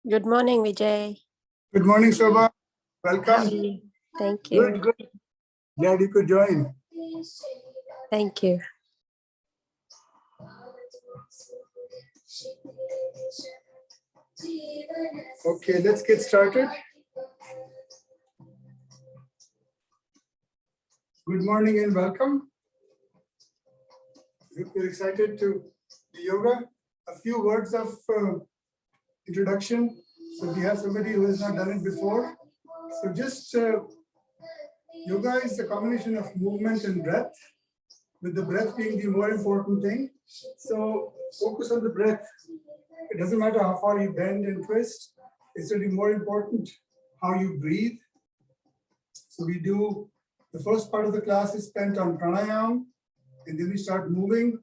Good morning, Vijay. Good morning, Shobha. How are Welcome. you? Thank you. Good. Glad you could join. Thank you. Okay, let's get started. Good morning and welcome. If you're excited to do yoga, a few words of introduction. So if you have somebody who has not done it before, so just yoga is a combination of movement and breath, with the breath being the more important thing. So focus on the breath. It doesn't matter how far you bend and twist. It's really more important how you breathe. So we do, the first part of the class is spent on pranayama, and then we start moving.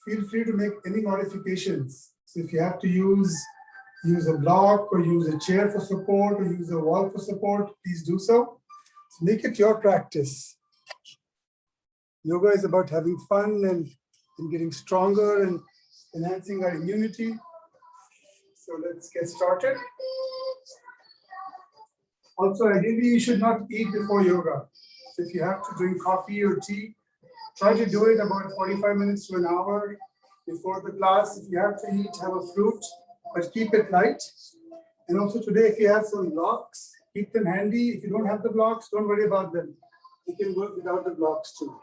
Feel free to make any modifications. So if you have to use a block or use a chair for support or use a wall for support, please do so. So make it your practice. Yoga is about having fun and getting stronger and enhancing our immunity. So let's get started. Also, ideally, you should not eat before yoga. So if you have to drink coffee or tea, try to do it about 45 minutes to an hour before the class. If you have to eat, have a fruit, but keep it light. And also today, if you have some blocks, keep them handy. If you don't have the blocks, don't worry about them. You can work without the blocks too.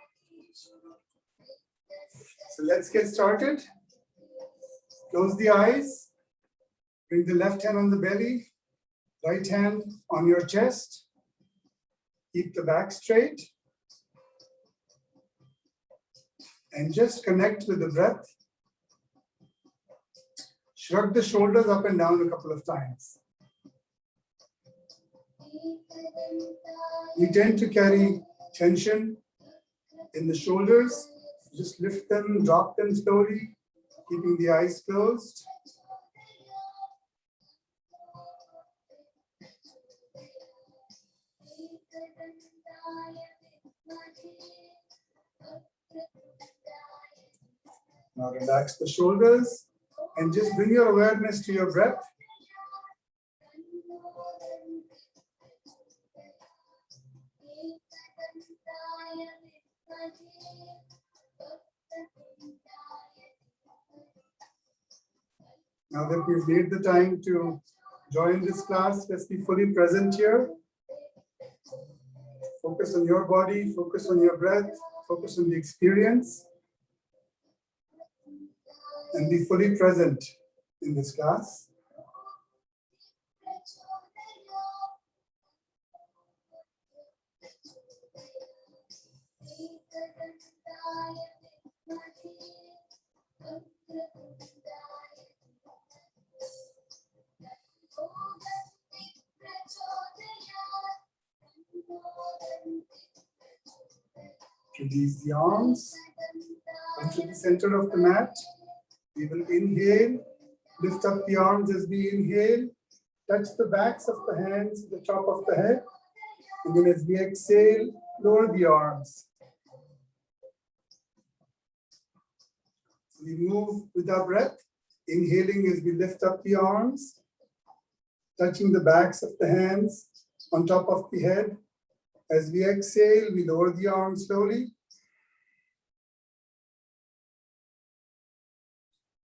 So let's get started. Close the eyes. Bring the left hand on the belly, right hand on your chest. Keep the back straight. And just connect with the breath. Shrug the shoulders up and down a couple of times. We tend to carry tension in the shoulders. Just lift them, drop them slowly, keeping the eyes closed. Now relax the shoulders and just bring your awareness to your breath. Now that we've made the time to join this class, let's be fully present here. Focus on your body, focus on your breath, focus on the experience, and be fully present in this class. Release the arms. Come to the center of the mat. We will inhale, lift up the arms as we inhale, touch the backs of the hands, the top of the head, and then as we exhale, lower the arms. We move with our breath, inhaling as we lift up the arms, touching the backs of the hands on top of the head. As we exhale, we lower the arms slowly.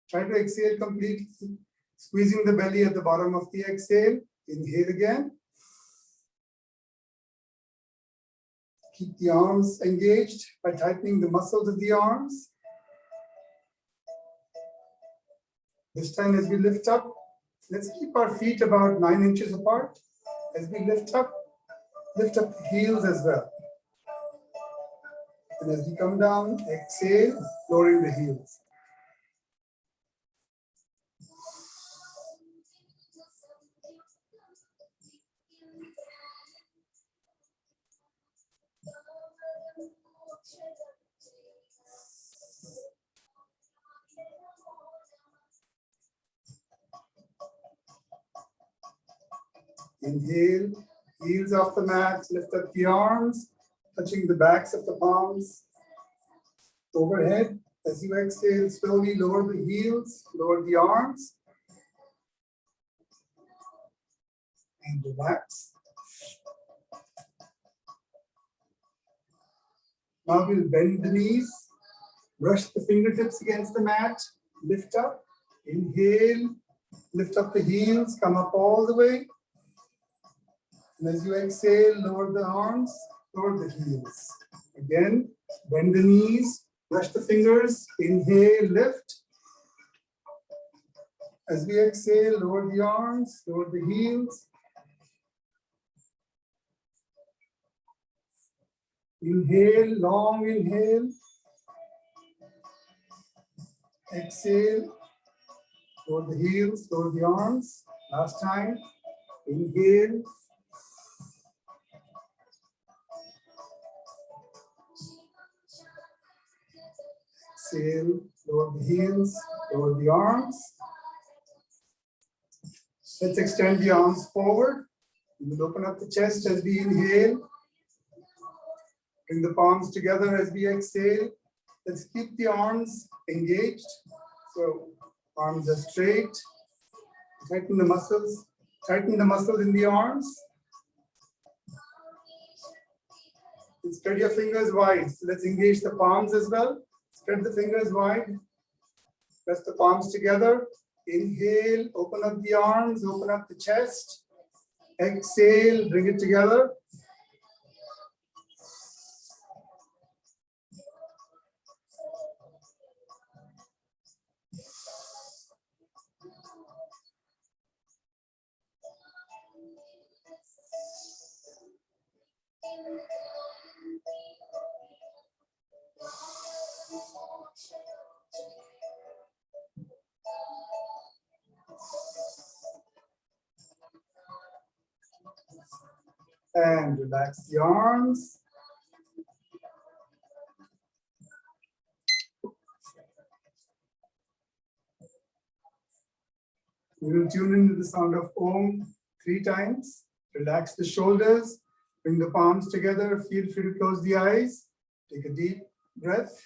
Try to exhale completely, squeezing the belly at the bottom of the exhale. Inhale again. Keep the arms engaged by tightening the muscles of the arms. This time as we lift up, let's keep our feet about 9 inches apart. As we lift up the heels as well. And as we come down, exhale, lowering the heels. Inhale, heels off the mat, lift up the arms, touching the backs of the palms overhead. As you exhale, slowly lower the heels, lower the arms. and relax. Now we'll bend the knees, brush the fingertips against the mat, lift up, inhale, lift up the heels, come up all the way. And as you exhale, lower the arms, lower the heels. Again, bend the knees, brush the fingers, inhale, lift. As we exhale, lower the arms, lower the heels. Inhale, long inhale. Exhale, lower the heels, lower the arms. Last time, inhale. Exhale, lower the heels, lower the arms. Let's extend the arms forward. We will open up the chest as we inhale. Bring the palms together as we exhale. Let's keep the arms engaged. So arms are straight. Tighten the muscles. Tighten the muscles in the arms. And spread your fingers wide. So let's engage the palms as well. Spread the fingers wide. Press the palms together. Inhale, open up the arms, open up the chest. Exhale, bring it together. And relax the arms. We will tune into the sound of Om 3 times. Relax the shoulders. Bring the palms together. Feel free to close the eyes. Take a deep breath.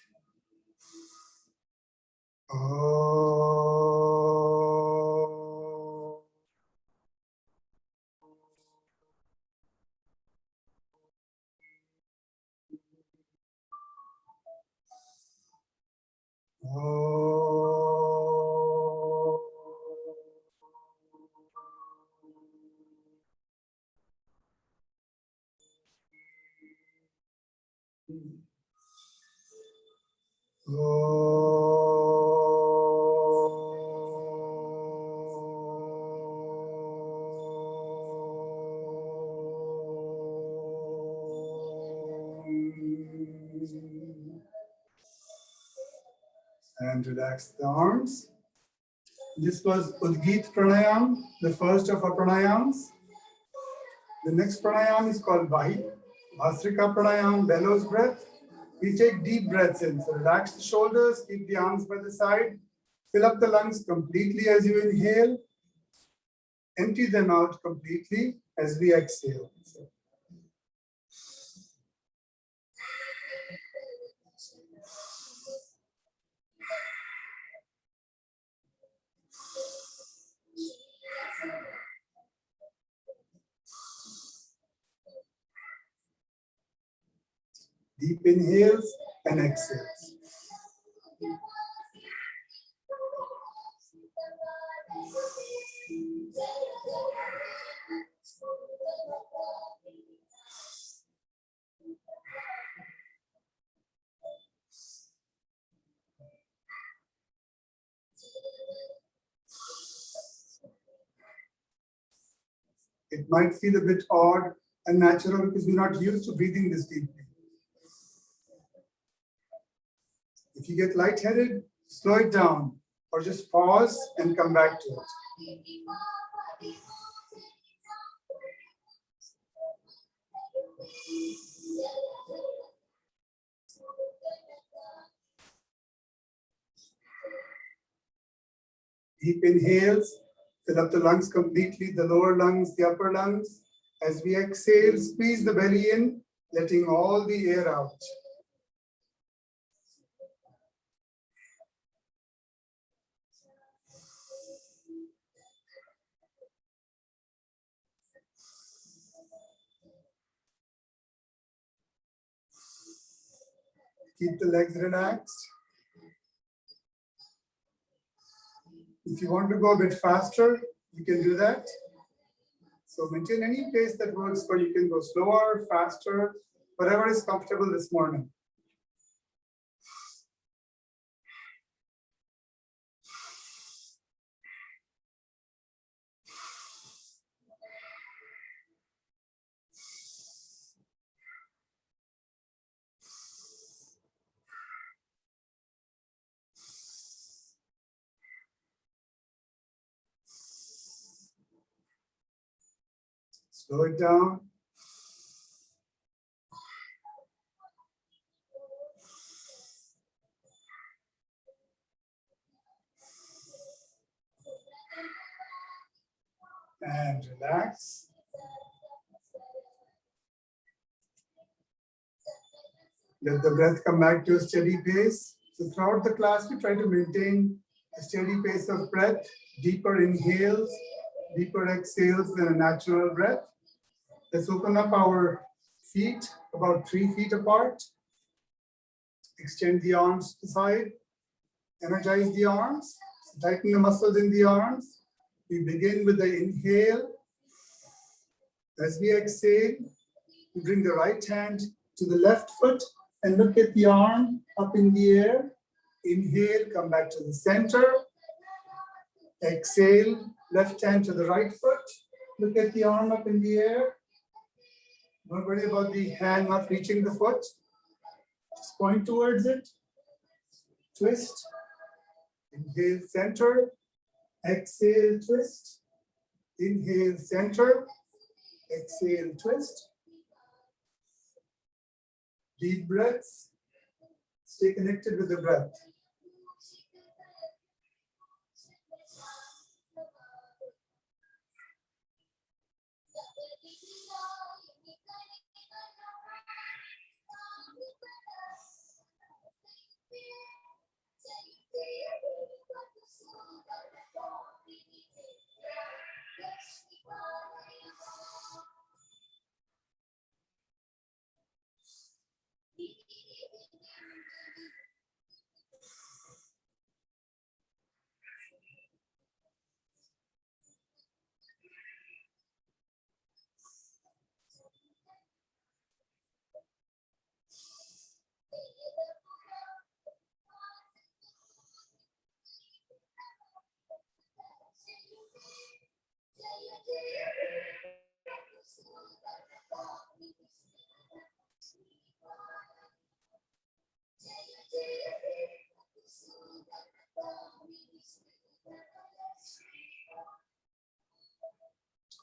And relax the arms. This was Udgit Pranayam, the first of our pranayams. The next pranayam is called Bhasrika Pranayam, bellows breath. We take deep breaths in. So relax the shoulders, keep the arms by the side, fill up the lungs completely as you inhale, empty them out completely as we exhale. So, deep inhales and exhales. It might feel a bit odd and natural because we're not used to breathing this deeply. If you get lightheaded, slow it down or just pause and come back to it. Deep inhales, fill up the lungs completely, the lower lungs, the upper lungs. As we exhale, squeeze the belly in, letting all the air out. Keep the legs relaxed. If you want to go a bit faster, you can do that. So maintain any pace that works for you. You can go slower, faster, whatever is comfortable this morning. Slow it down. And relax. Let the breath come back to a steady pace. So throughout the class, we try to maintain a steady pace of breath, deeper inhales, deeper exhales than a natural breath. Let's open up our feet about 3 feet apart. Extend the arms to the side. Energize the arms. Tighten the muscles in the arms. We begin with the inhale. As we exhale, we bring the right hand to the left foot and look at the arm up in the air. Inhale, come back to the center. Exhale, left hand to the right foot. Look at the arm up in the air. Don't worry about the hand not reaching the foot. Just point towards it. Twist. Inhale, center. Exhale, twist. Inhale, center. Exhale, twist. Deep breaths. Stay connected with the breath.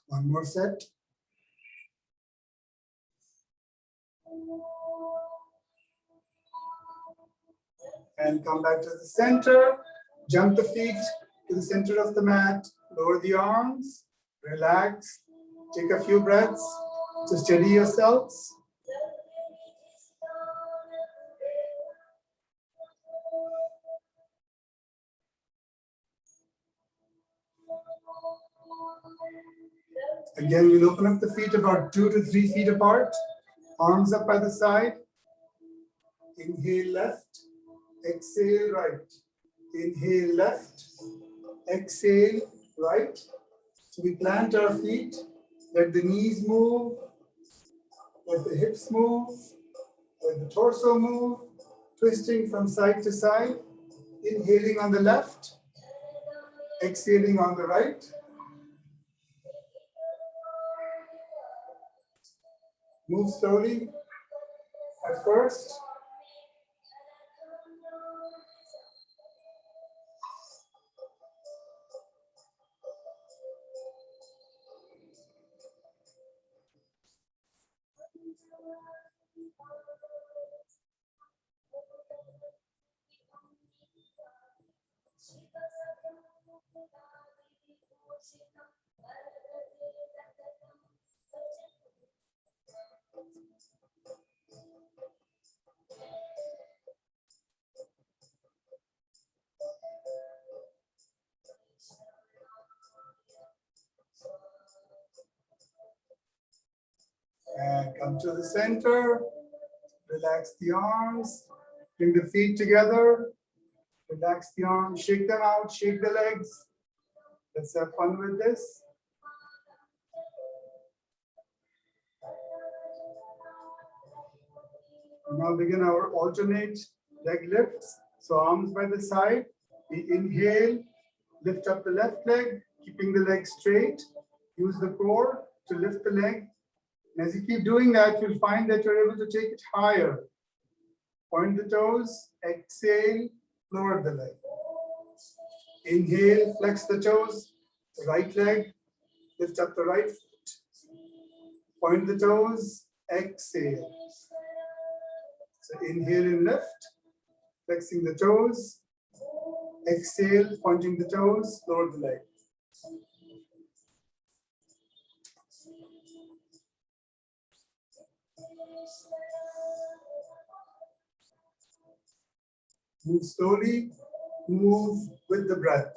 One more set. And come back to the center. Jump the feet to the center of the mat. Lower the arms. Relax. Take a few breaths to steady yourselves. Again, we'll open up the feet about 2 to 3 feet apart. Arms up by the side. Inhale left. Exhale right. Inhale left. Exhale right. So we plant our feet. Let the knees move. Let the hips move. Let the torso move. Twisting from side to side. Inhaling on the left. Exhaling on the right. Move slowly at first. And come to the center. Relax the arms. Bring the feet together. Relax the arms, shake them out, shake the legs. Let's have fun with this. Now begin our alternate leg lifts. So arms by the side. We inhale, lift up the left leg, keeping the leg straight. Use the core to lift the leg. And as you keep doing that, you'll find that you're able to take it higher. Point the toes, exhale, lower the leg. Inhale, flex the toes, the right leg, lift up the right foot. Point the toes, exhale. So inhale and lift, flexing the toes, exhale, pointing the toes, lower the leg. Move slowly, move with the breath.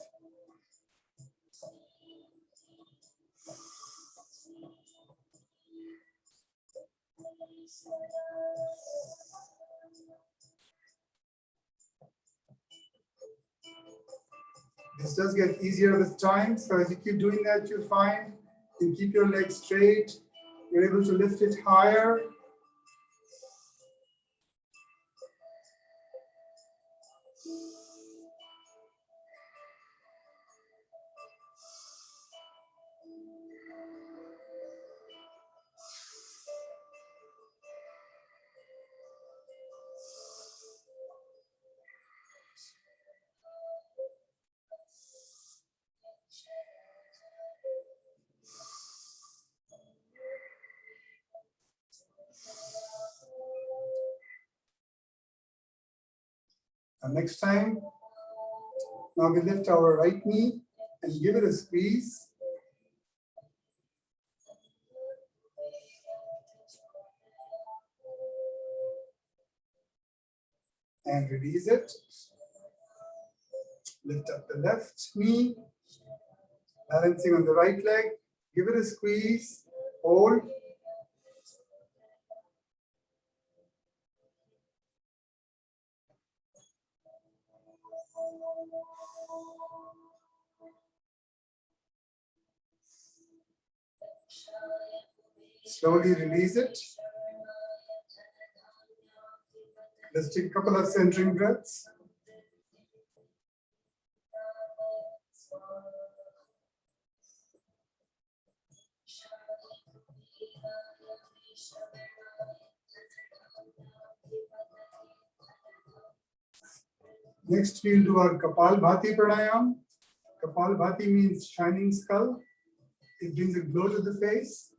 This does get easier with time, so as you keep doing that, you'll find you keep your legs straight, you're able to lift it higher. And next time, now we lift our right knee and give it a squeeze. And release it. Lift up the left knee, balancing on the right leg. Give it a squeeze, hold. Slowly release it. Let's take a couple of centering breaths. Next, we'll do our Kapalbhati pranayam. Kapalbhati means shining skull. It brings a glow to the face.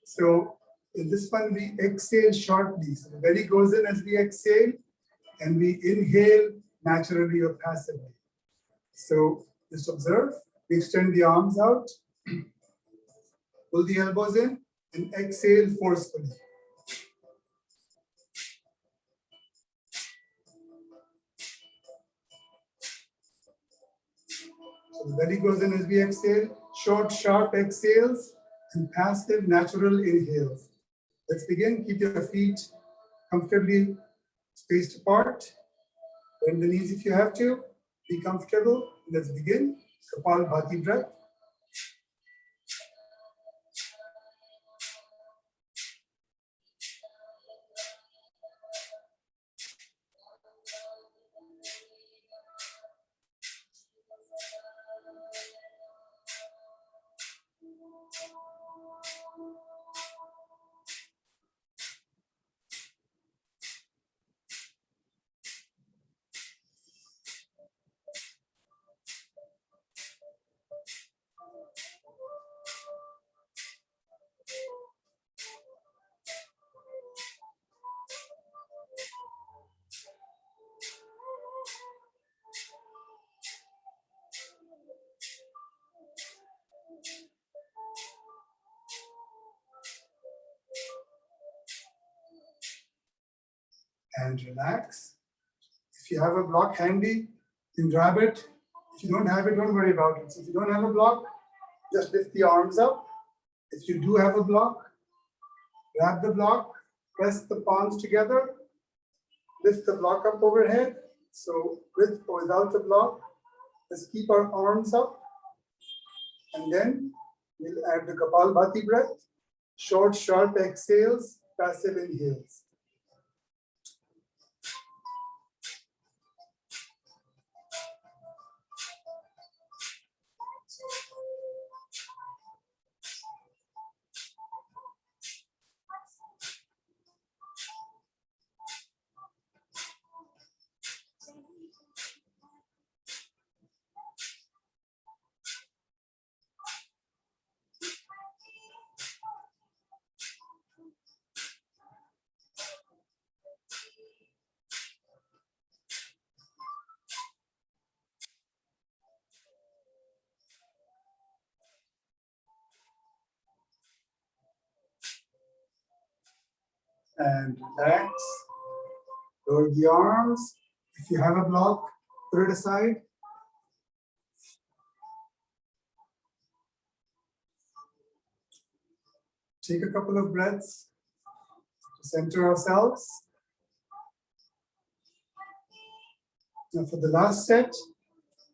So in this one, we exhale shortly. So the belly goes in as we exhale, and we inhale naturally or passively. So just observe. We extend the arms out, pull the elbows in, and exhale forcefully. So the belly goes in as we exhale, short, sharp exhales, and passive, natural inhales. Let's begin. Keep your feet comfortably spaced apart. Bend the knees if you have to. Be comfortable. Let's begin. Kapalbhati breath. And relax. If you have a block handy, you can grab it. If you don't have it, don't worry about it. So if you don't have a block, just lift the arms up. If you do have a block, grab the block, press the palms together, lift the block up overhead. So with or without the block, let's keep our arms up. And then we'll add the Kapalbhati breath. Short, sharp exhales, passive inhales. And relax. Lower the arms. If you have a block, put it aside. Take a couple of breaths to center ourselves. Now for the last set,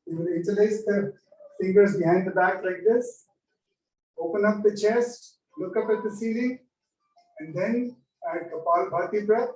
we will interlace the fingers behind the back like this. Open up the chest, look up at the ceiling, and then add Kapalbhati breath.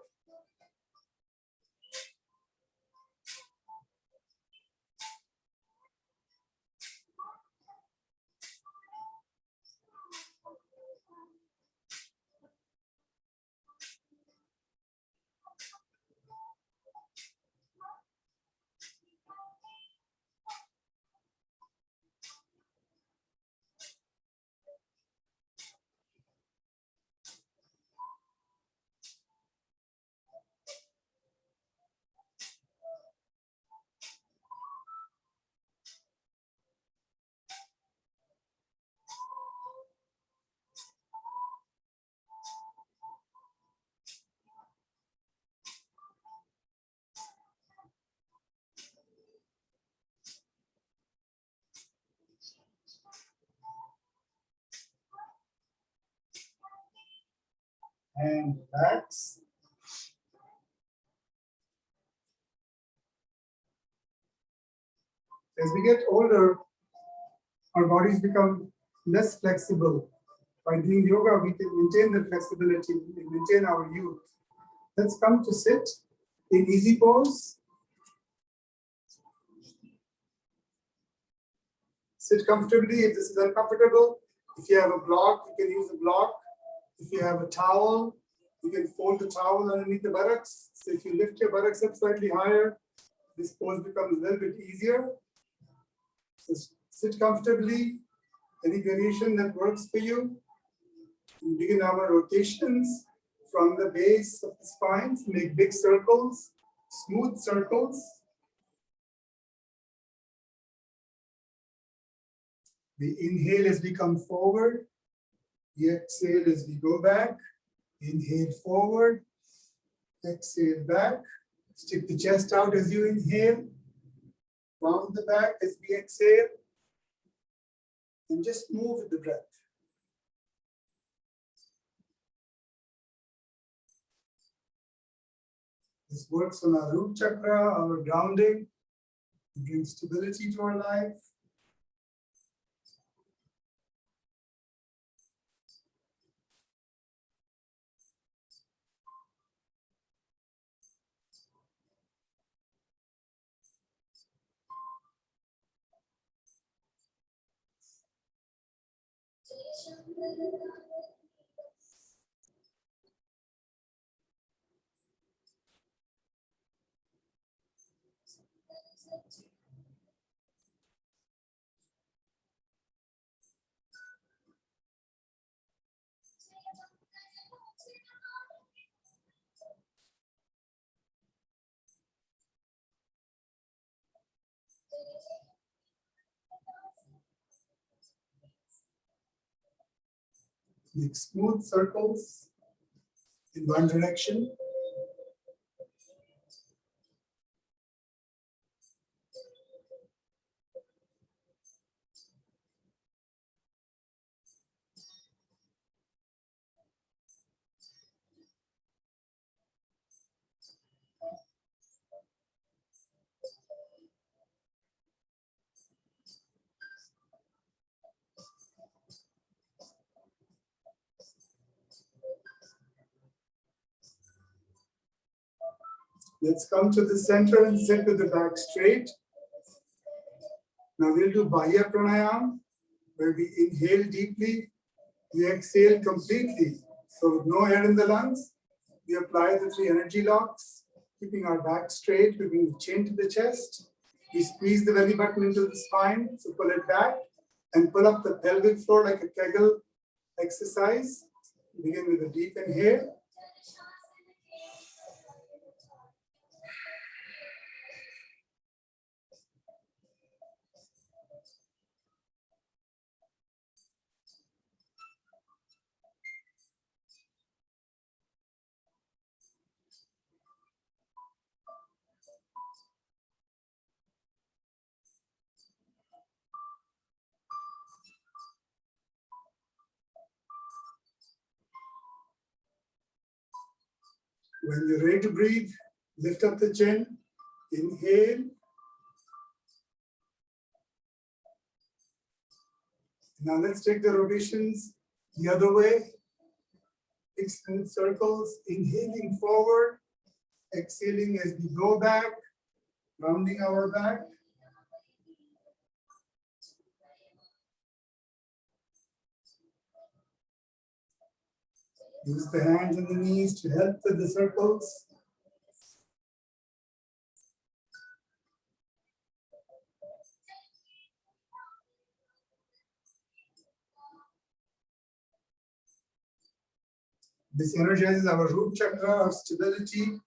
And relax. As we get older, our bodies become less flexible. By doing yoga, we can maintain the flexibility, we can maintain our youth. Let's come to sit in easy pose. Sit comfortably if this is uncomfortable. If you have a block, you can use a block. If you have a towel, you can fold the towel underneath the buttocks. So if you lift your buttocks up slightly higher, this pose becomes a little bit easier. So sit comfortably, any variation that works for you. We begin our rotations from the base of the spine, make big circles, smooth circles. We inhale as we come forward. We exhale as we go back. Inhale forward. Exhale back. Stick the chest out as you inhale. Round the back as we exhale. And just move with the breath. This works on our root chakra, our grounding. It brings stability to our life. Make smooth circles in one direction. Let's come to the center and sit with the back straight. Now we'll do Bahya Pranayam, where we inhale deeply, we exhale completely. So with no air in the lungs, we apply the 3 energy locks, keeping our back straight, we bring the chin to the chest. We squeeze the belly button into the spine, so pull it back and pull up the pelvic floor like a Kegel exercise. Begin with a deep inhale. When you're ready to breathe, lift up the chin, inhale. Now let's take the rotations the other way. Extend circles, inhaling forward, exhaling as we go back, rounding our back. Use the hands and the knees to help with the circles. This energizes our root chakra, our stability,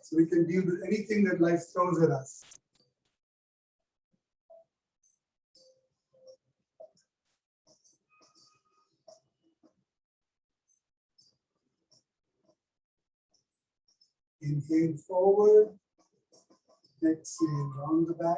so we can deal with anything that life throws at us. Inhale forward, exhale round the back.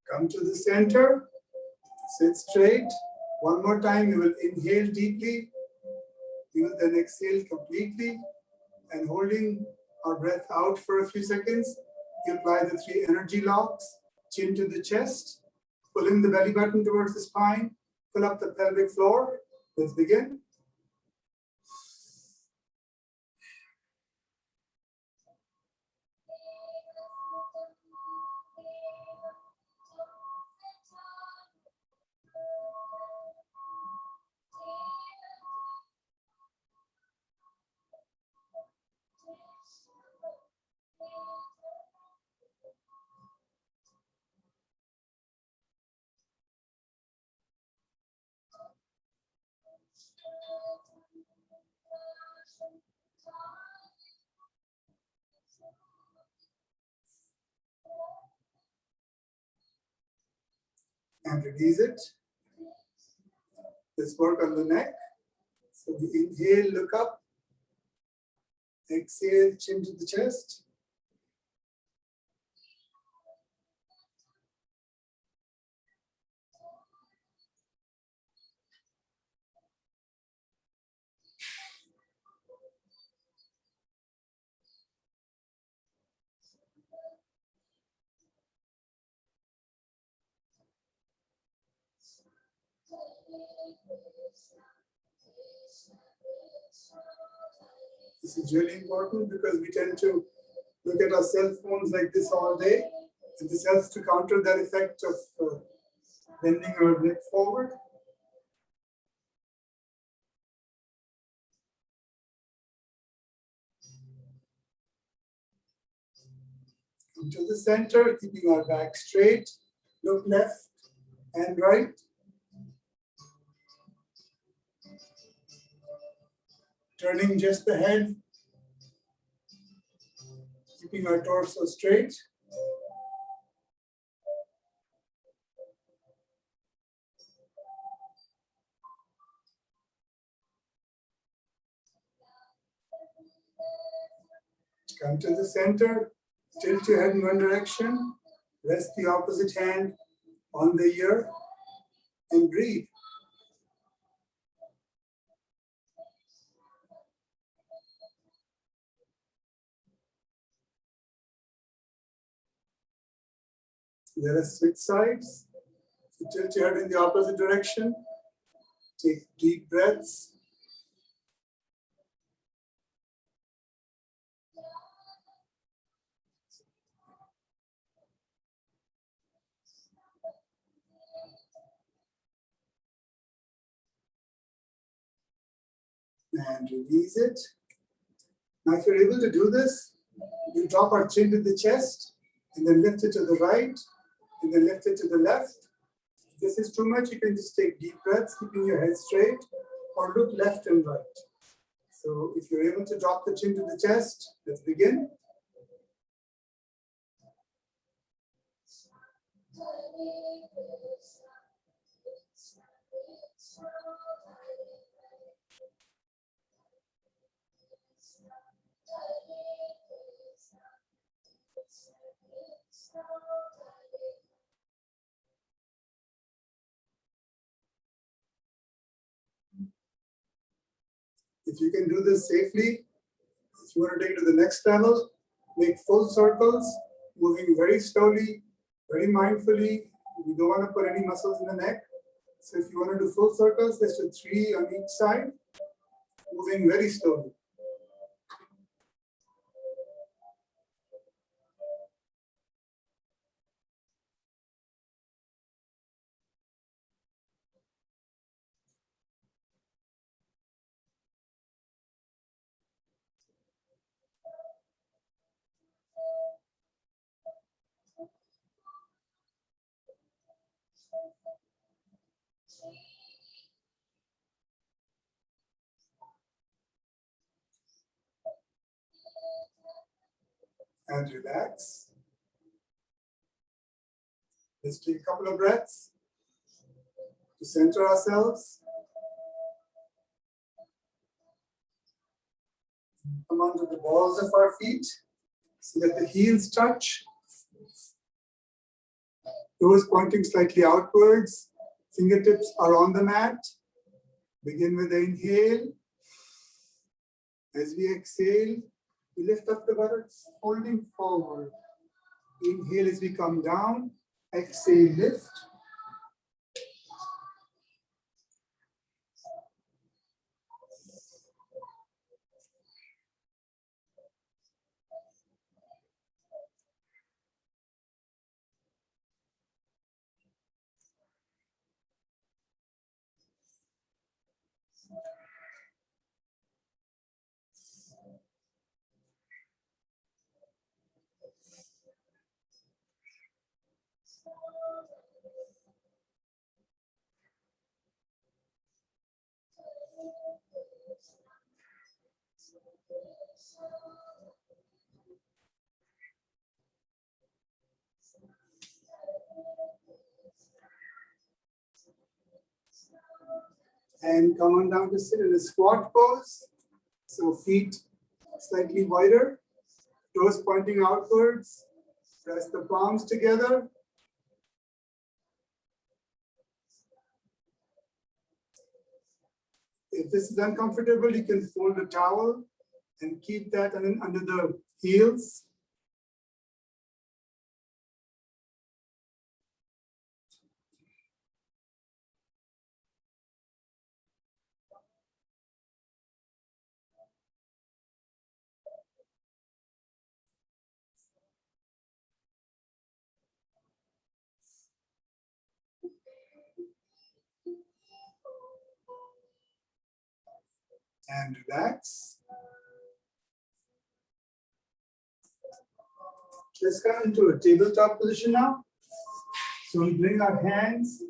Come to the center, sit straight. One more time, you will inhale deeply. You will then exhale completely, and holding our breath out for a few seconds, you apply the 3 energy locks, chin to the chest, pulling the belly button towards the spine, pull up the pelvic floor. Let's begin. And release it. Let's work on the neck. So we inhale, look up. Exhale, chin to the chest. This is really important because we tend to look at our cell phones like this all day. And this helps to counter that effect of bending our neck forward. Come to the center, keeping our back straight. Look left and right. Turning just the head. Keeping our torso straight. Come to the center, tilt your head in one direction, rest the opposite hand on the ear, and breathe. Let us switch sides. So tilt your head in the opposite direction. Take deep breaths. And release it. Now, if you're able to do this, we drop our chin to the chest and then lift it to the right and then lift it to the left. If this is too much, you can just take deep breaths, keeping your head straight, or look left and right. So if you're able to drop the chin to the chest, let's begin. If you can do this safely, if you want to take it to the next level, make full circles, moving very slowly, very mindfully. We don't want to put any muscles in the neck. So if you want to do full circles, let's do 3 on each side, moving very slowly. And relax. Let's take a couple of breaths to center ourselves. Come onto the balls of our feet so that the heels touch. Toes pointing slightly outwards. Fingertips are on the mat. Begin with the inhale. As we exhale, we lift up the buttocks, folding forward. Inhale as we come down. Exhale, lift. And come on down to sit in a squat pose. So feet slightly wider, toes pointing outwards. Press the palms together. If this is uncomfortable, you can fold a towel and keep that under the heels. and relax. Let's come into a tabletop position now. So we bring our hands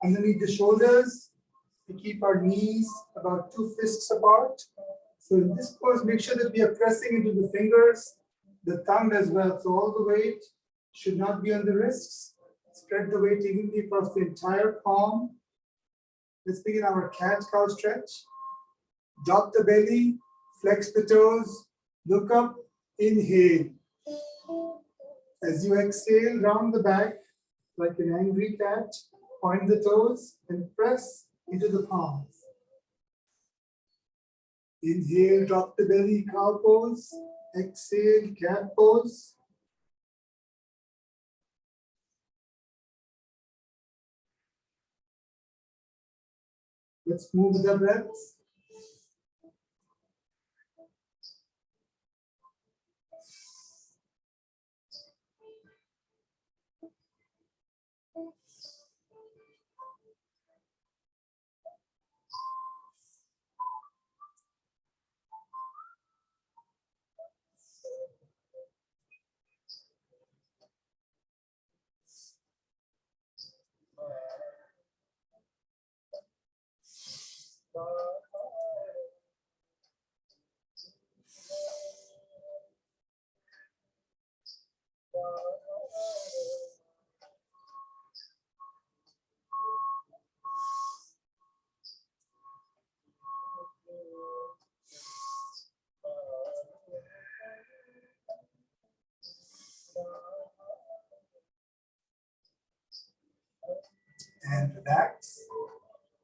underneath the shoulders. We keep our knees about 2 fists apart. So in this pose, make sure that we are pressing into the fingers, the thumb as well. So all the weight should not be on the wrists. Spread the weight evenly across the entire palm. Let's begin our cat-cow stretch. Drop the belly, flex the toes, look up, inhale. As you exhale, round the back like an angry cat, point the toes and press into the palms. Inhale, drop the belly, cow pose. Exhale, cat pose. Let's move with the breaths. And relax.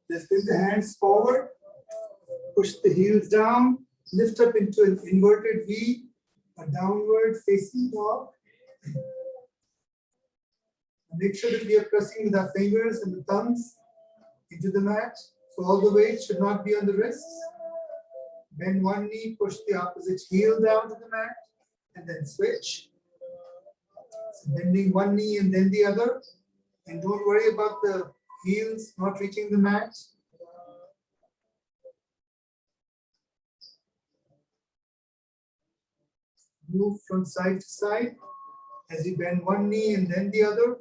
Let's bring the hands forward. Push the heels down. Lift up into an inverted V, a downward facing dog. Make sure that we are pressing with our fingers and the thumbs into the mat. So all the weight should not be on the wrists. Bend one knee, push the opposite heel down to the mat, and then switch. So bending one knee and then the other. And don't worry about the heels not reaching the mat. Move from side to side as you bend one knee and then the other.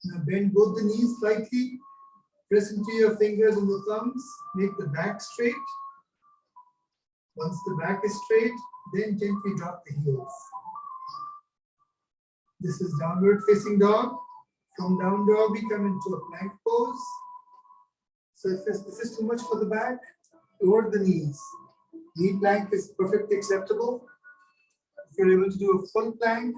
Now bend both the knees slightly. Press into your fingers and the thumbs. Make the back straight. Once the back is straight, then gently drop the heels. This is downward facing dog. From down dog, we come into a plank pose. So if this is too much for the back, lower the knees. Knee plank is perfectly acceptable. If you're able to do a full plank,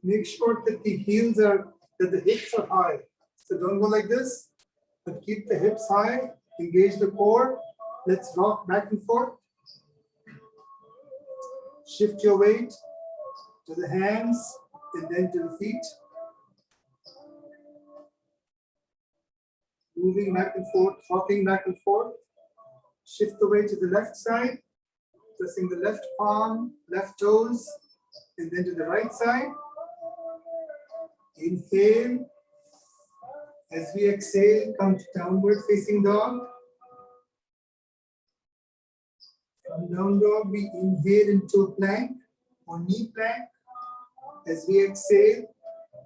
make sure that the heels are, that the hips are high. So don't go like this, but keep the hips high, engage the core. Let's rock back and forth. Shift your weight to the hands and then to the feet. Moving back and forth, rocking back and forth. Shift the weight to the left side, pressing the left palm, left toes, and then to the right side. Inhale. As we exhale, come to downward facing dog. From down dog, we inhale into a plank or knee plank. As we exhale,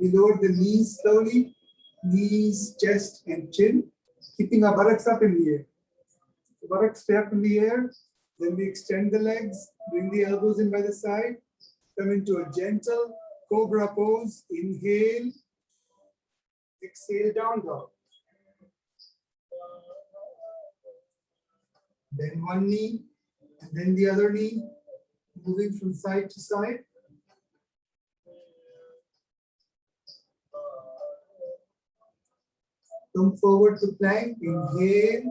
we lower the knees slowly, knees, chest, and chin, keeping our buttocks up in the air. The buttocks stay up in the air. Then we extend the legs, bring the elbows in by the side, come into a gentle cobra pose. Inhale, exhale, down dog. Bend one knee and then the other knee, moving from side to side. Come forward to plank. Inhale,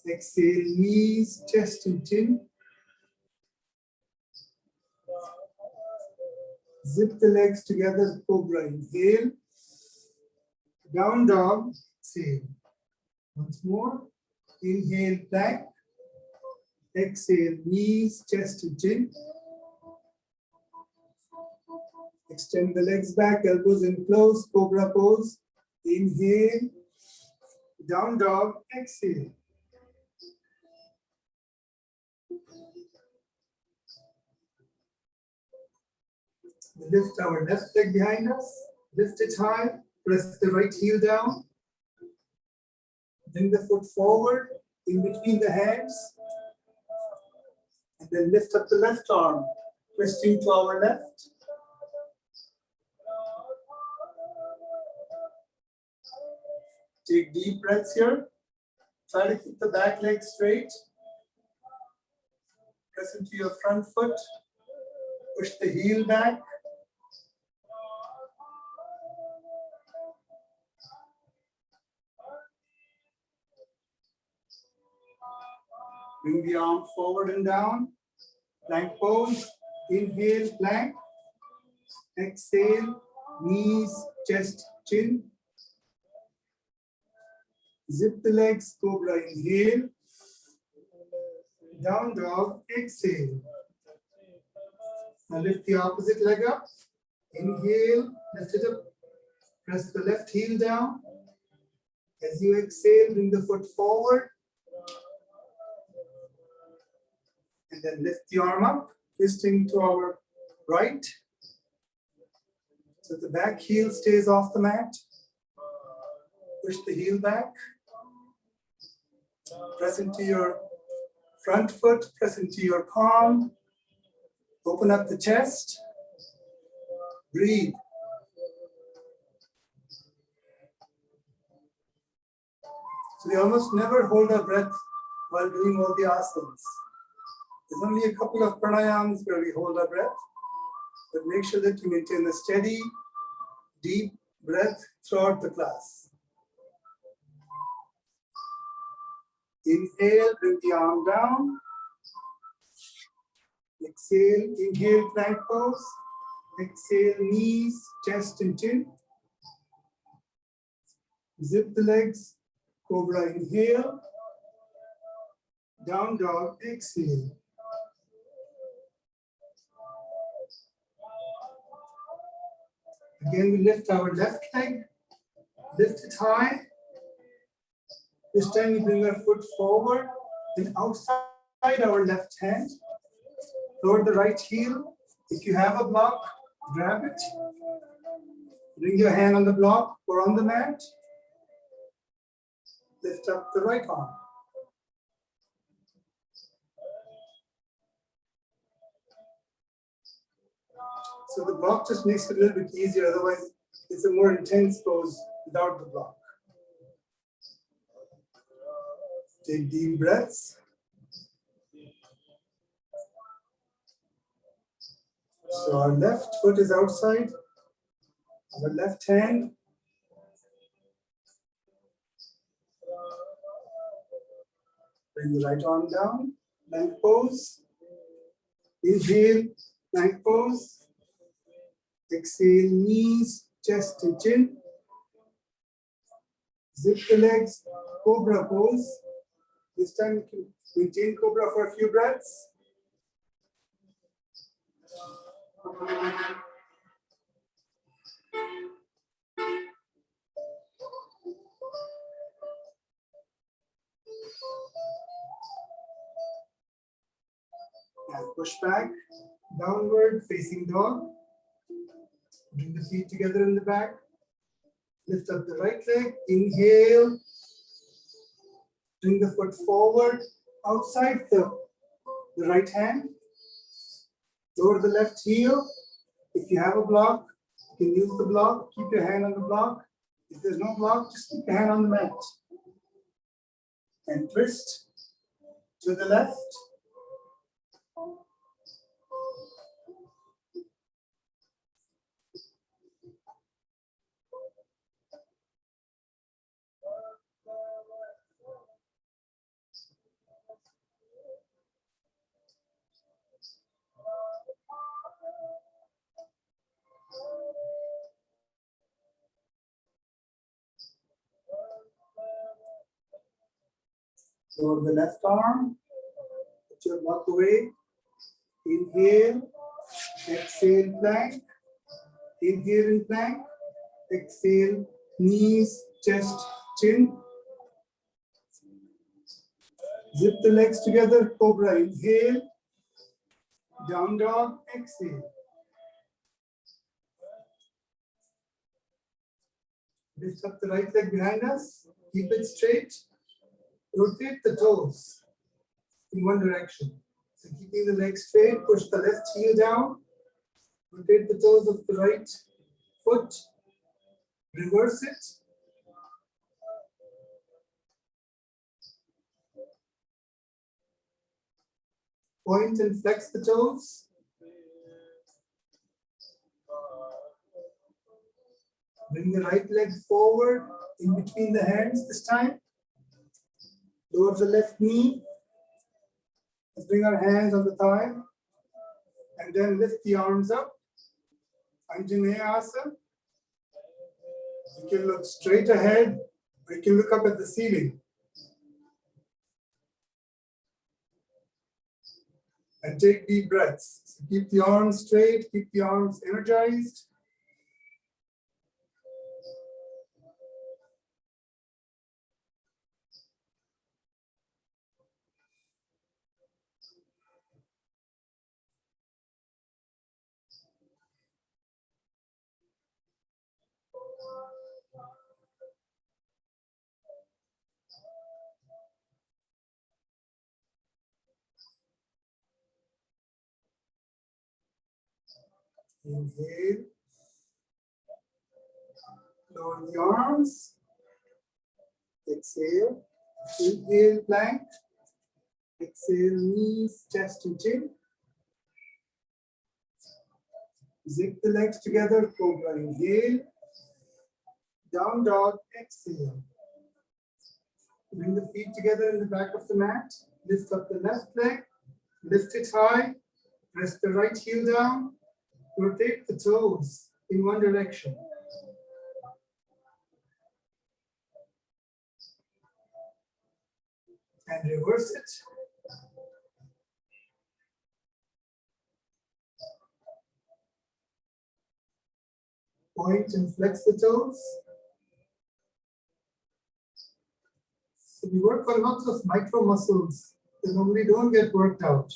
exhale, knees, chest, and chin. Zip the legs together, cobra. Inhale, down dog, exhale. Once more, inhale, plank. Exhale, knees, chest to chin. Extend the legs back, elbows in close, cobra pose. Inhale, down dog, exhale. Lift our left leg behind us, lift it high, press the right heel down. Bring the foot forward, in between the hands. And then lift up the left arm, twisting to our left. Take deep breaths here. Try to keep the back leg straight. Press into your front foot. Push the heel back. Bring the arm forward and down. Plank pose. Inhale, plank. Exhale, knees, chest, chin. Zip the legs, cobra, inhale. Down dog, exhale. Now lift the opposite leg up. Inhale, lift it up. Press the left heel down. As you exhale, bring the foot forward. And then lift the arm up, twisting to our right. So the back heel stays off the mat. Push the heel back. Press into your front foot, press into your palm. Open up the chest. Breathe. So we almost never hold our breath while doing all the asanas. There's only a couple of pranayams where we hold our breath, but make sure that you maintain a steady, deep breath throughout the class. Inhale, bring the arm down. Exhale, inhale, plank pose. Exhale, knees, chest and chin. Zip the legs, cobra, inhale. Down dog, exhale. Again, we lift our left leg, lift it high. This time we bring our foot forward, then outside our left hand. Lower the right heel. If you have a block, grab it. Bring your hand on the block or on the mat. Lift up the right arm. So the block just makes it a little bit easier, otherwise it's a more intense pose without the block. Take deep breaths. So our left foot is outside, our left hand. Bring the right arm down, plank pose. Inhale, plank pose. Exhale, knees, chest to chin. Zip the legs, cobra pose. This time you can maintain cobra for a few breaths. And push back, downward facing dog. Bring the feet together in the back. Lift up the right leg. Inhale. Bring the foot forward, outside the right hand. Lower the left heel. If you have a block, you can use the block. Keep your hand on the block. If there's no block, just keep your hand on the mat. And twist to the left. Lower the left arm, put posture, walk away. Inhale, exhale, plank. Inhale in plank. Exhale, knees, chest, chin. Zip the legs together, cobra. Inhale, down dog, exhale. Lift up the right leg behind us, keep it straight. Rotate the toes in one direction. So keeping the legs straight, push the left heel down. Rotate the toes of the right foot. Reverse it. Point and flex the toes. Bring the right leg forward in between the hands this time. Lower the left knee. Let's bring our hands on the thigh. And then lift the arms up. Anjaneyasana. You can look straight ahead, or you can look up at the ceiling. And take deep breaths. So keep the arms straight, keep the arms energized. Inhale. Lower the arms. Exhale. Inhale, plank. Exhale, knees, chest and chin. Zip the legs together, cobra. Inhale. Down dog, exhale. Bring the feet together in the back of the mat. Lift up the left leg. Lift it high. Press the right heel down. Rotate the toes in one direction. And reverse it. Point and flex the toes. So we work on lots of micro muscles that normally don't get worked out.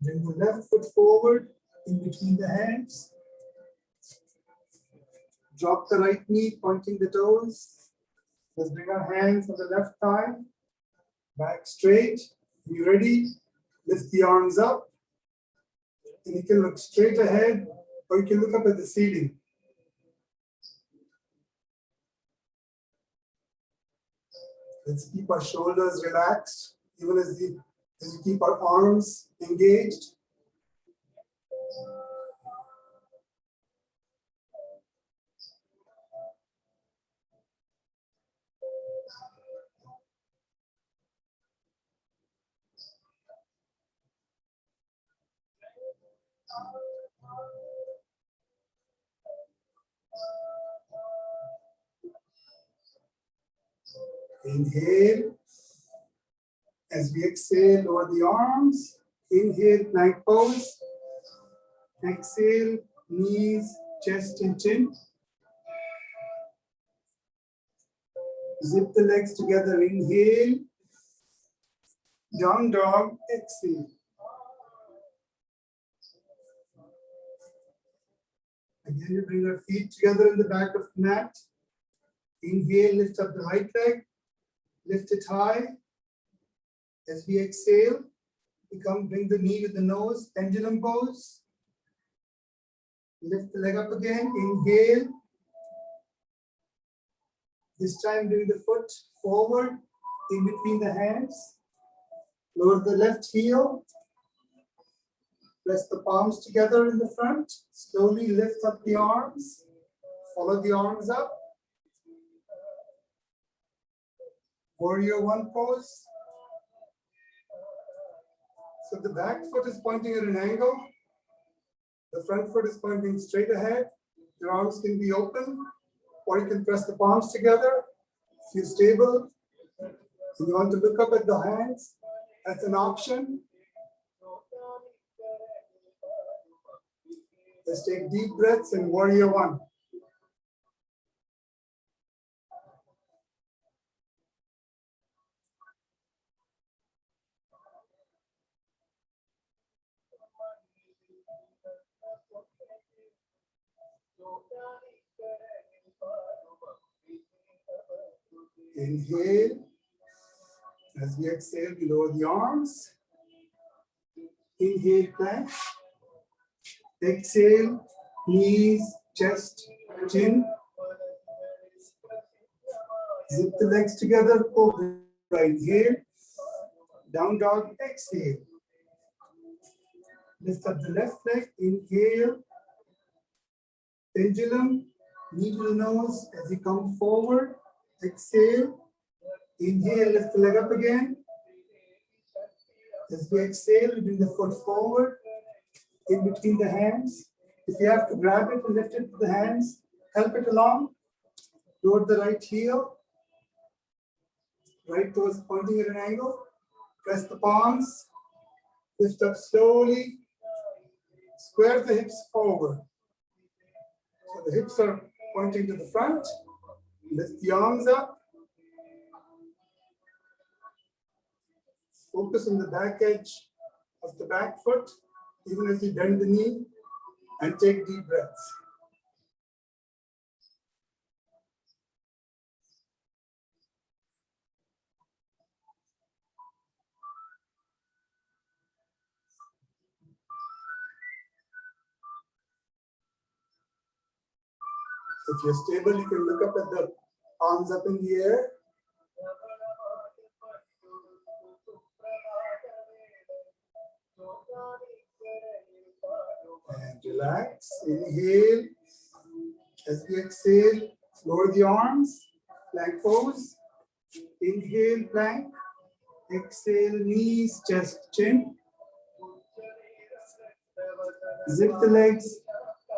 Bring the left foot forward in between the hands. Drop the right knee, pointing the toes. Let's bring our hands on the left thigh. Back straight. You ready? Lift the arms up. And you can look straight ahead, or you can look up at the ceiling. Let's keep our shoulders relaxed, even as we keep our arms engaged. Inhale. As we exhale, lower the arms. Inhale, plank pose. Exhale, knees, chest and chin. Zip the legs together. Inhale. Down dog, exhale. Again, you bring your feet together in the back of the mat. Inhale, lift up the right leg. Lift it high. As we exhale, bring the knee with the nose, pendulum pose. Lift the leg up again. Inhale. This time bring the foot forward in between the hands. Lower the left heel. Press the palms together in the front. Slowly lift up the arms. Follow the arms up. Warrior one pose. So the back foot is pointing at an angle. The front foot is pointing straight ahead. Your arms can be open, or you can press the palms together. If you're stable, So you want to look up at the hands, that's an option. Let's take deep breaths in warrior one. Inhale. As we exhale, we lower the arms. Inhale, plank. Exhale, knees, chest, chin. Zip the legs together, cobra. Inhale. Down dog, exhale. Lift up the left leg, inhale. Pendulum, knee to the nose as you come forward. Exhale. Inhale, lift the leg up again. As we exhale, we bring the foot forward, in between the hands. If you have to grab it and lift it with the hands, help it along. Toward the right heel. Right toes pointing at an angle. Press the palms. Lift up slowly. Square the hips forward. So the hips are pointing to the front. Lift the arms up. Focus on the back edge of the back foot, even as you bend the knee, and take deep breaths. If you're stable, you can look up at the arms up in the air. And relax. Inhale. As we exhale, lower the arms. Plank pose. Inhale, plank. Exhale, knees, chest, chin. Zip the legs.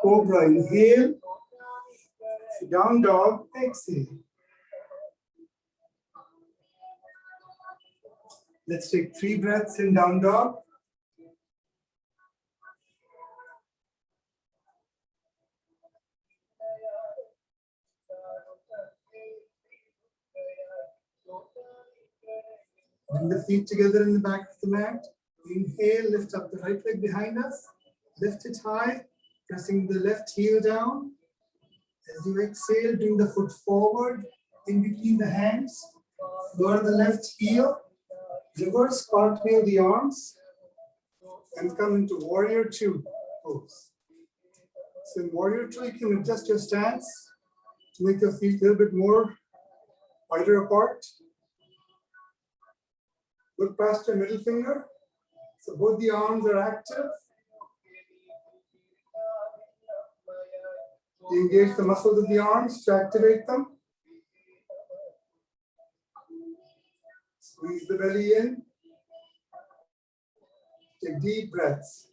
Cobra, inhale. Down dog, exhale. Let's take 3 breaths in down dog. Bring the feet together in the back of the mat. Inhale, lift up the right leg behind us. Lift it high, pressing the left heel down. As you exhale, bring the foot forward in between the hands. Lower the left heel. Reverse cartwheel the arms. And come into warrior two pose. So in warrior two, you can adjust your stance to make your feet a little bit more wider apart. Look past your middle finger. So both the arms are active. You engage the muscles of the arms to activate them. Squeeze the belly in. Take deep breaths.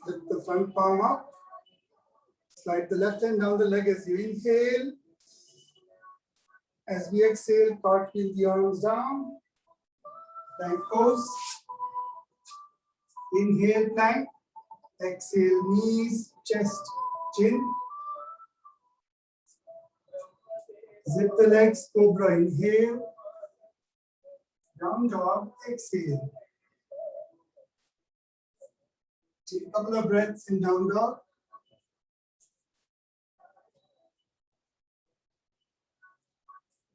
Lift the front palm up. Slide the left hand down the leg as you inhale. As we exhale, cartwheel the arms down. Plank pose. Inhale, plank. Exhale, knees, chest, chin. Zip the legs, cobra, inhale. Down dog, exhale. Take a couple of breaths in down dog.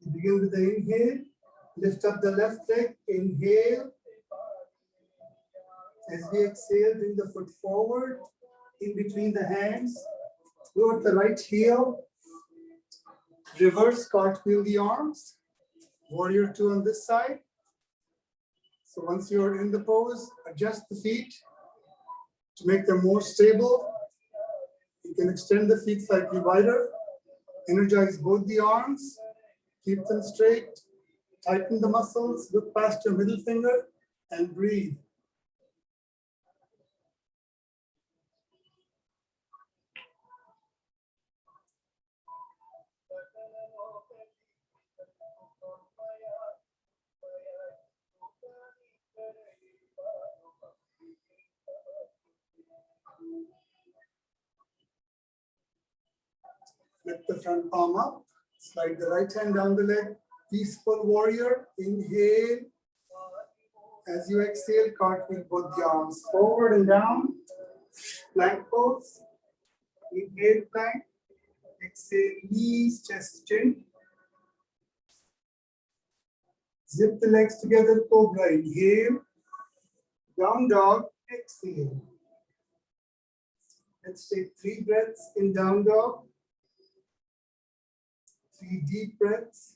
You begin with the inhale. Lift up the left leg, inhale. As we exhale, bring the foot forward, in between the hands. Lower the right heel. Reverse cartwheel the arms. Warrior two on this side. So once you're in the pose, adjust the feet to make them more stable. You can extend the feet slightly wider. Energize both the arms. Keep them straight. Tighten the muscles. Look past your middle finger. and breathe. Lift the front palm up, slide the right hand down the leg, peaceful warrior, inhale. As you exhale, cartwheel both the arms forward and down, plank pose, inhale plank, exhale knees, chest, chin. Zip the legs together, cobra, inhale, down dog, exhale. Let's take 3 breaths in down dog. 3 deep breaths.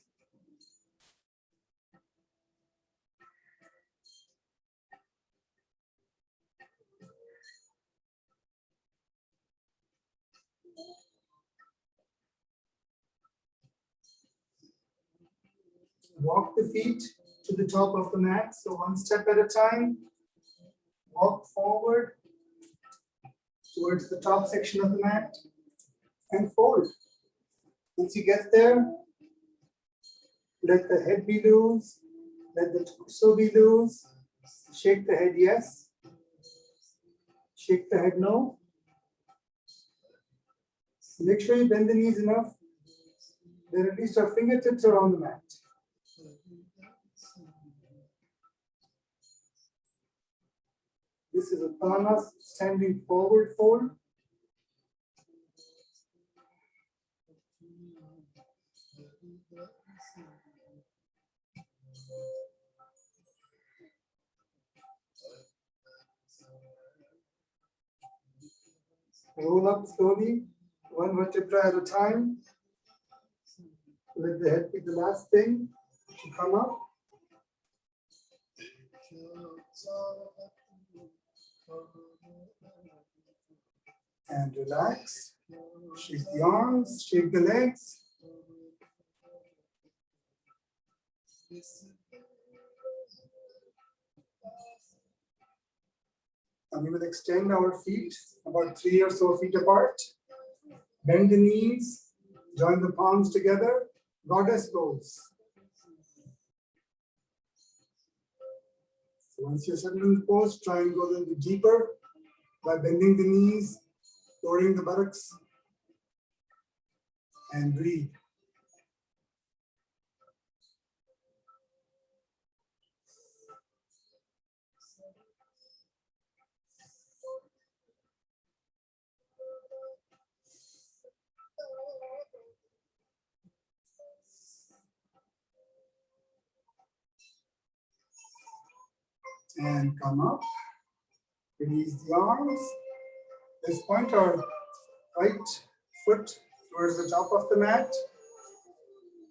Walk the feet to the top of the mat. So 1 step at a time. Walk forward towards the top section of the mat and fold. Once you get there, let the head be loose, let the torso be loose. Shake the head yes, shake the head no. Make sure you bend the knees enough that at least our fingertips are on the mat. This is a Uttanasana, standing forward fold. Roll up slowly, 1 vertebra at a time. Let the head be the last thing to come up. And relax. Shake the arms, shake the legs. And we will extend our feet about 3 or so feet apart. Bend the knees, join the palms together, goddess pose. So once you're settled in the pose, try and go a little bit deeper by bending the knees, lowering the buttocks, and breathe. And come up, release the arms. Let's point our right foot towards the top of the mat.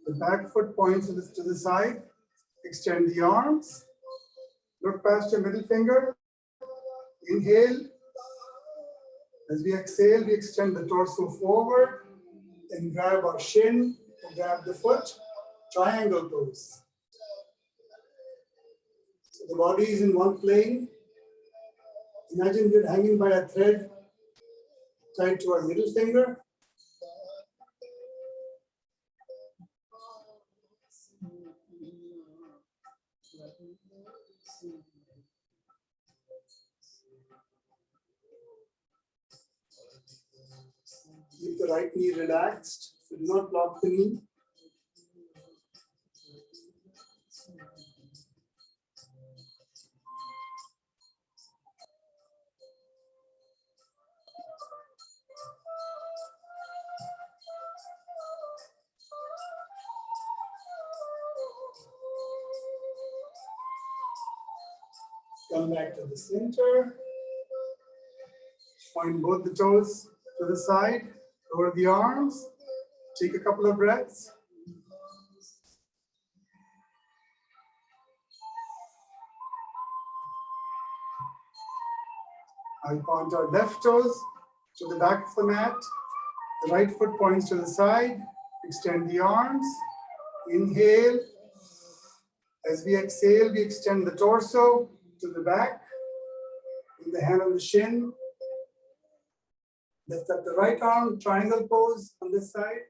The back foot points to the side. Extend the arms. Look past your middle finger. Inhale. As we exhale, we extend the torso forward and grab our shin and grab the foot. Triangle pose. So the body is in one plane. Imagine we're hanging by a thread tied to our middle finger. Keep the right knee relaxed. So do not lock the knee. Come back to the center. Point both the toes to the side, lower the arms. Take a couple of breaths. I point our left toes to the back of the mat. The right foot points to the side. Extend the arms. Inhale. As we exhale, we extend the torso. to the back, with the hand on the shin. Lift up the right arm, triangle pose on this side.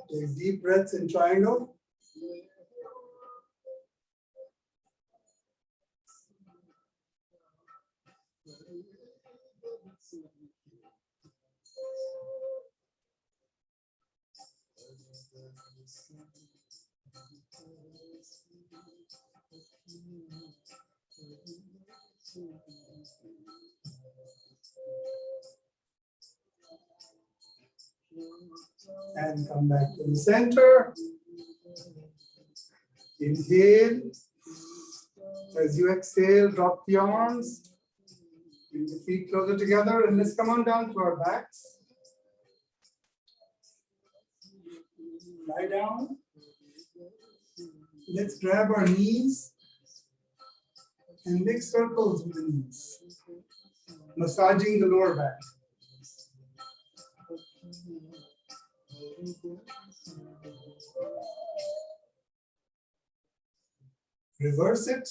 Take deep breaths in triangle. And come back to the center. Inhale. As you exhale, drop the arms. Bring the feet closer together and let's come on down to our backs. Lie down. Let's grab our knees and make circles with the knees, massaging the lower back. Reverse it.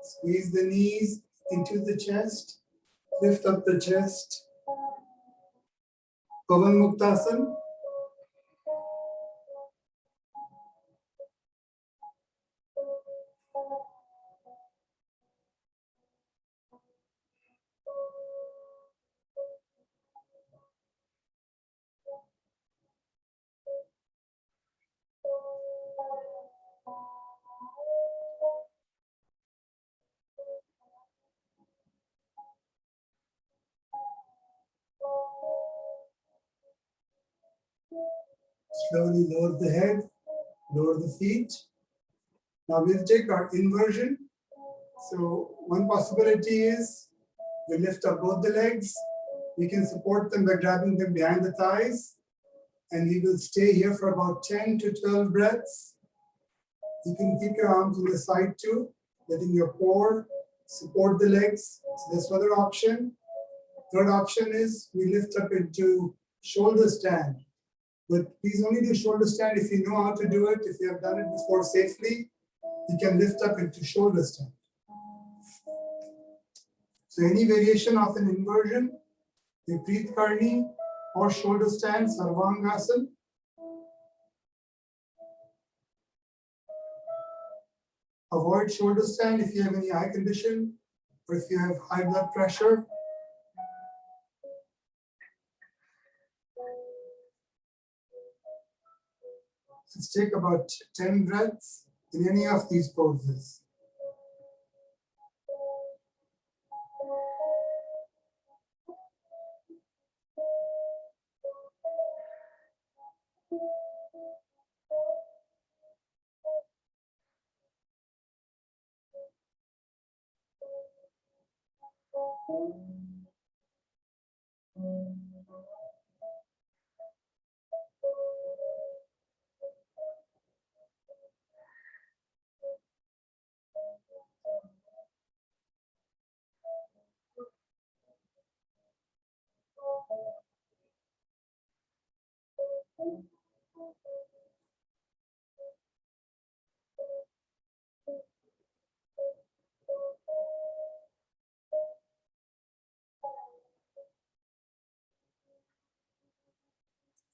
Squeeze the knees into the chest. Lift up the chest. Pavan Muktasana. Slowly lower the head, lower the feet. Now we'll take our inversion. So one possibility is we lift up both the legs. We can support them by grabbing them behind the thighs. And we will stay here for about 10 to 12 breaths. You can keep your arms on the side too, letting your core support the legs. So that's another option. Third option is we lift up into shoulder stand. But please only do shoulder stand if you know how to do it. If you have done it before safely, you can lift up into shoulder stand. So any variation of an inversion, Vipreet Karni or shoulder stand, Sarvangasana. Avoid shoulder stand if you have any eye condition or if you have high blood pressure. Let's take about 10 breaths in any of these poses.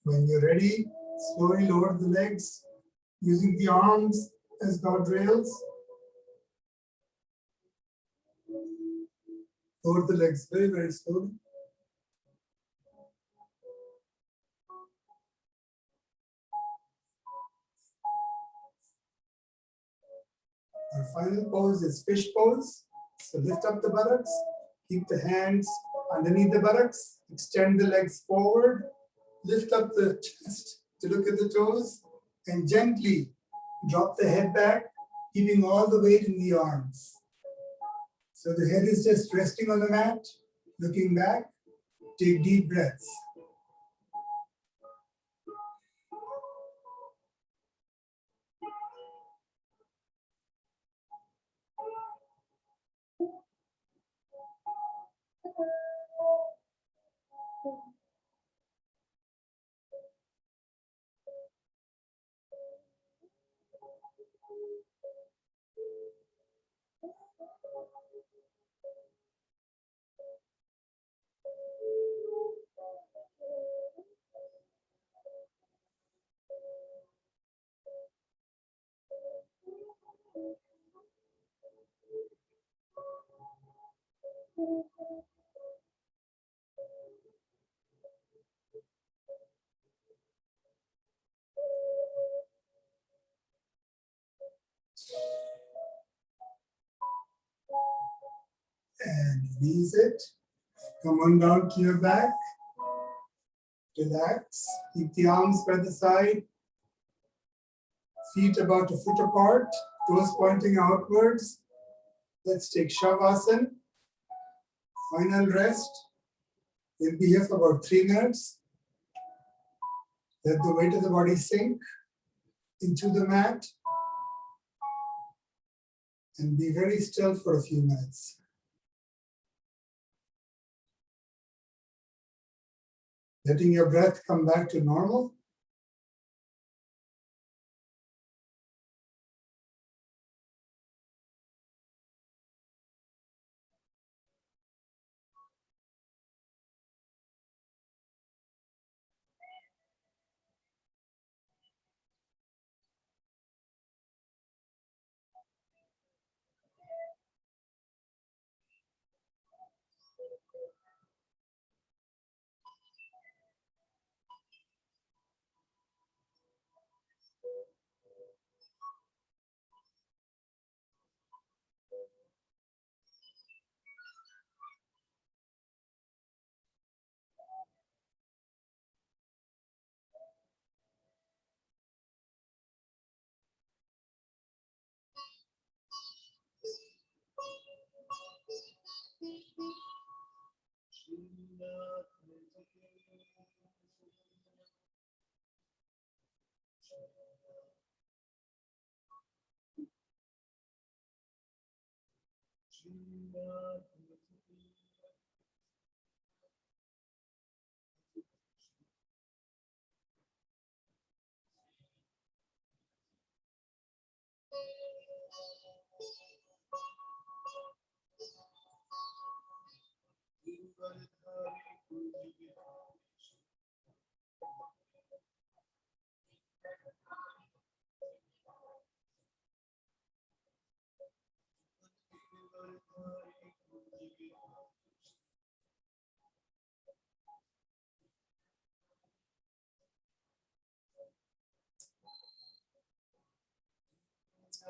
When you're ready, slowly lower the legs, using the arms as guardrails. Lower the legs very, very slowly. Our final pose is fish pose. So lift up the buttocks, keep the hands underneath the buttocks, extend the legs forward, lift up the chest to look at the toes, and gently drop the head back, keeping all the weight in the arms. So the head is just resting on the mat, looking back. Take deep breaths. And release it. Come on down to your back. Relax. Keep the arms by the side. Feet about a foot apart. Toes pointing outwards. Let's take Shavasana. Final rest. We'll be here for about 3 minutes. Let the weight of the body sink into the mat. And be very still for a few minutes. Letting your breath come back to normal.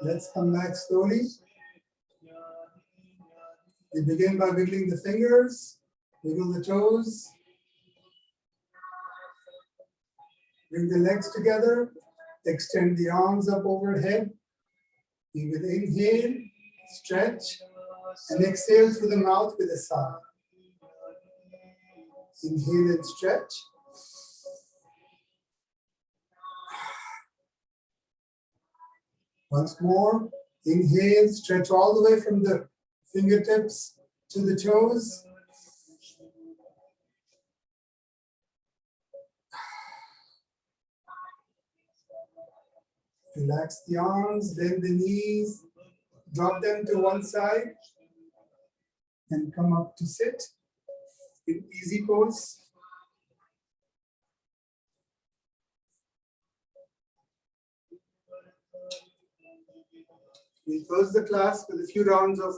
Let's come back slowly. We begin by wiggling the fingers, wiggle the toes, bring the legs together, extend the arms up overhead. We will inhale, stretch, and exhale through the mouth with a sigh. Inhale and stretch. Once more, inhale, stretch all the way from the fingertips to the toes. Relax the arms, bend the knees, drop them to one side, and come up to sit in easy pose. We close the class with a few rounds of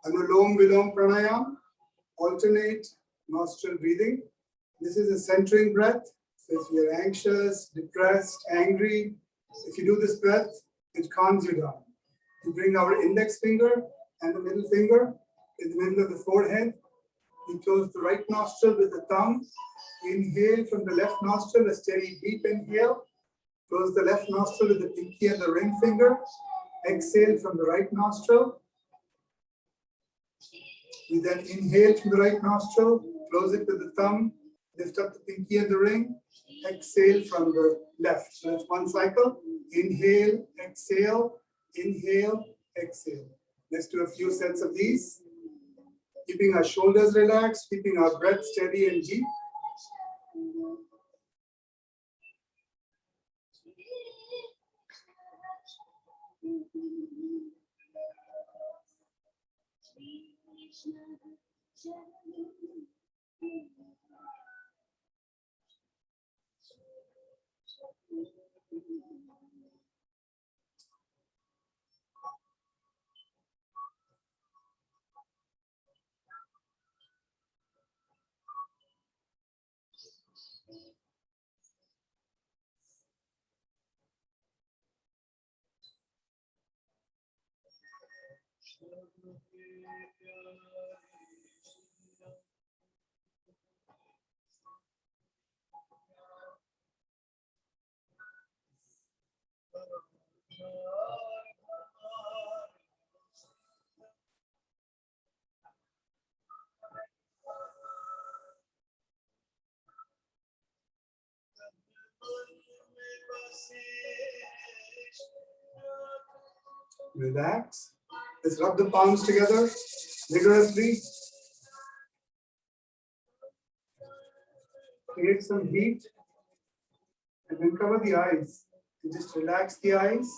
Anulom Vilom Pranayam, alternate nostril breathing. This is a centering breath. So if you're anxious, depressed, angry, if you do this breath, it calms you down. We bring our index finger and the middle finger in the middle of the forehead. We close the right nostril with the thumb. Inhale from the left nostril, a steady deep inhale. Close the left nostril with the pinky and the ring finger. Exhale from the right nostril. You then inhale from the right nostril. Close it with the thumb. Lift up the pinky and the ring. Exhale from the left. So that's one cycle. Inhale, exhale, inhale, exhale. Let's do a few sets of these. Keeping our shoulders relaxed, keeping our breath steady and deep. Relax. Let's rub the palms together vigorously. Create some heat. And then cover the eyes. And just relax the eyes.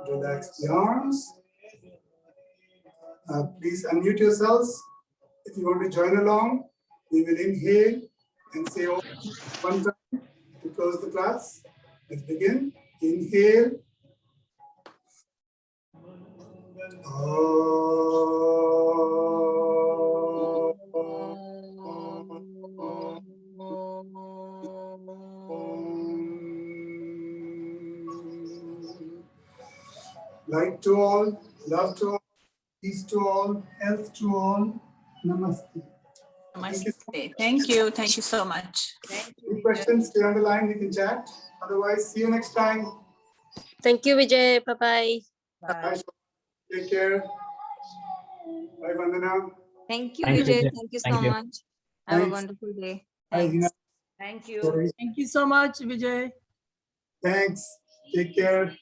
Relax the arms. Please unmute yourselves. If you want to join along, we will inhale and say "Om" one time to close the class. Let's begin. Inhale. Light to all, love to all, peace to all, health to all. Namaste. Namaste. Thank you. Thank you so much. Any questions, stay on the line, we can chat. Otherwise, see you next time. Thank you, Vijay. Bye-bye. Bye. Take care. Bye, Vandana. Thank you, Thank you, Vijay. Vijay. Thank you Thank so you. much. Have a Thanks. wonderful day. Bye, Hina. Thanks. Thank you. Sorry. Thank you so much, Vijay. Thanks. Take care.